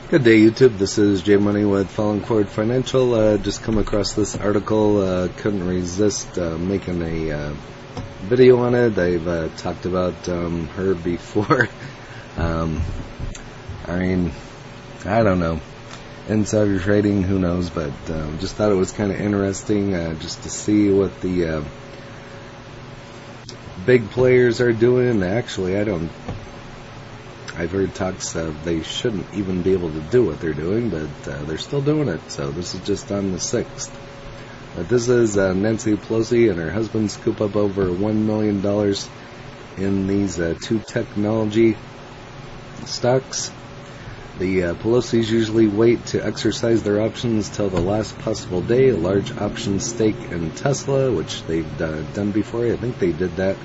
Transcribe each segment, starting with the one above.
Good day, YouTube. This is J Money with Fallen Cord Financial. Just come across this article. Couldn't resist making a video on it. I've talked about her before. I mean, I don't know. Insider trading, who knows? But just thought it was kind of interesting just to see what the big players are doing. Actually, I've heard talks they shouldn't even be able to do what they're doing, but they're still doing it. So this is just on the 6th. But this is Nancy Pelosi and her husband scoop up over $1 million in these two technology stocks. The Pelosi's usually wait to exercise their options till the last possible day. A large option stake in Tesla, which they've done before. I think they did that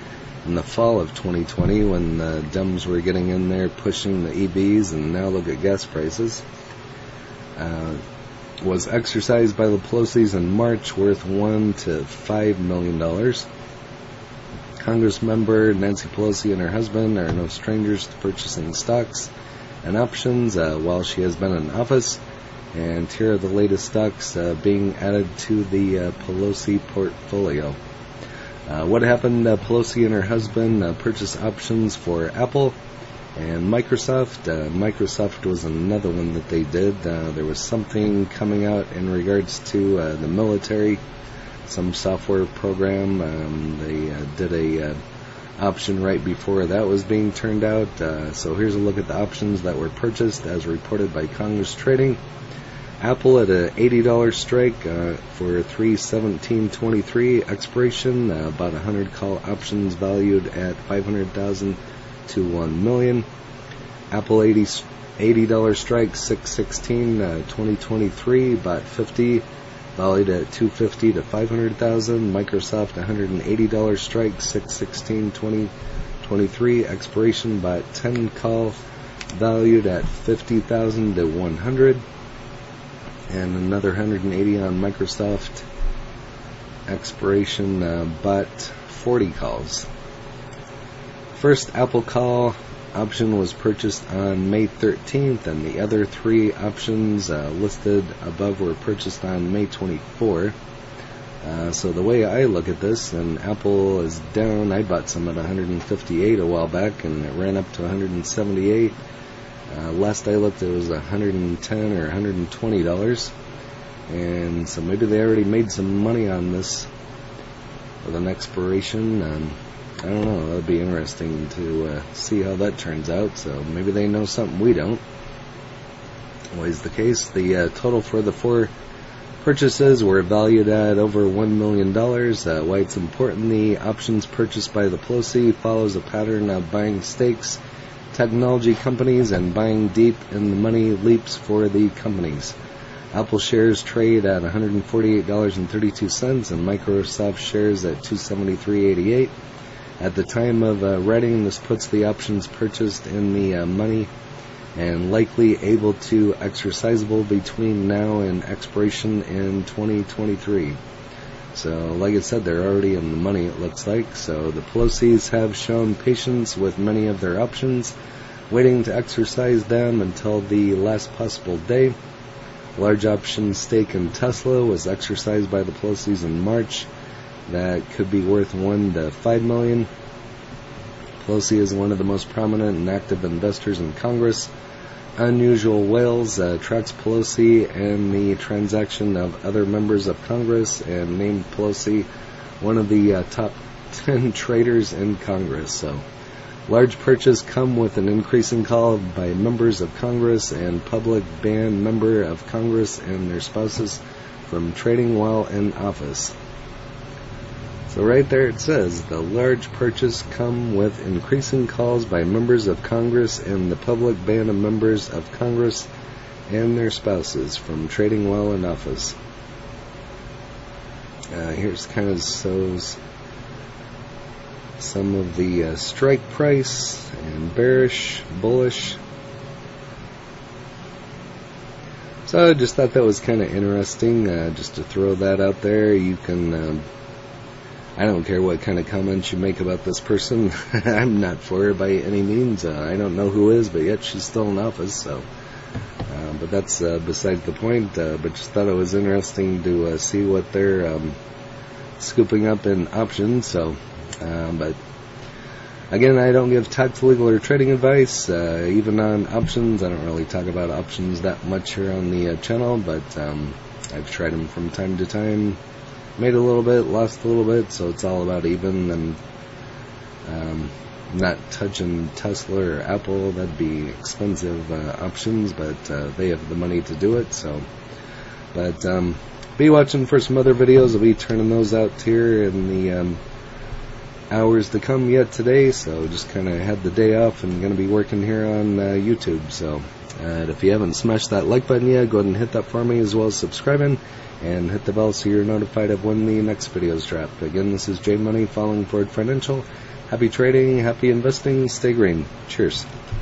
in the fall of 2020 when the Dems were getting in there pushing the EVs, and now look at gas prices. Was exercised by the Pelosi's in March, worth $1 to $5 million. Congress member Nancy Pelosi and her husband are no strangers to purchasing stocks and options while she has been in office. And here are the latest stocks being added to the Pelosi portfolio. What happened? Pelosi and her husband purchased options for Apple and Microsoft. Microsoft was another one that they did. There was something coming out in regards to the military, some software program. They did a option right before that was being turned out. So here's a look at the options that were purchased as reported by Congress Trading. Apple at an $80 strike for $317.23 expiration, about 100 call options valued at $500,000 to $1 million. Apple $80 strike, $616.2023, about 50 valued at $250,000 to $500,000. Microsoft $180 strike, $616.2023 expiration, about 10 call valued at $50,000 to $100,000. And another 180 on Microsoft expiration, but 40 calls. First Apple call option was purchased on May 13th, and the other three options listed above were purchased on May 24th. So the way I look at this, and Apple is down, I bought some at 158 a while back, and it ran up to 178. Last I looked, it was $110 or $120, and so maybe they already made some money on this with an expiration. I don't know. That'd be interesting to see how that turns out. So maybe they know something we don't. Always the case. The total for the four purchases were valued at over $1 million. Why it's important: the options purchased by the Pelosi follows a pattern of buying stakes technology companies and buying deep in the money leaps for the companies. Apple shares trade at $148.32 and Microsoft shares at $273.88. At the time of writing, this puts the options purchased in the money and likely able to exercisable between now and expiration in 2023. So, like I said, they're already in the money, it looks like. So the Pelosi's have shown patience with many of their options, waiting to exercise them until the last possible day. Large option stake in Tesla was exercised by the Pelosi's in March. That could be worth $1 to $5 million. Pelosi is one of the most prominent and active investors in Congress. Unusual Whales tracks Pelosi and the transaction of other members of Congress and named Pelosi one of the top 10 traders in Congress. So, large purchase come with an increasing call by members of Congress and public ban member of Congress and their spouses from trading while in office. So right there it says, the large purchase come with increasing calls by members of Congress and the public ban of members of Congress and their spouses from trading while in office. Here's kind of shows some of the strike price and bearish, bullish. So I just thought that was kind of interesting, just to throw that out there. You can I don't care what kind of comments you make about this person. I'm not for her by any means. I don't know who is, but yet she's still in office. So But that's beside the point. But just thought it was interesting to see what they're scooping up in options. So, but again, I don't give tax, legal, or trading advice, even on options. I don't really talk about options that much here on the channel, but I've tried them from time to time. Made a little bit, lost a little bit, so it's all about even, and not touching Tesla or Apple. That'd be expensive options, but they have the money to do it. So, but be watching for some other videos. I'll be turning those out here in the hours to come yet today. So just kind of had the day off and going to be working here on YouTube. So if you haven't smashed that like button yet, go ahead and hit that for me, as well as subscribing and hit the bell so you're notified of when the next videos drop. Again, this is J Money, Falling Forward Financial. Happy trading, happy investing, stay green. Cheers.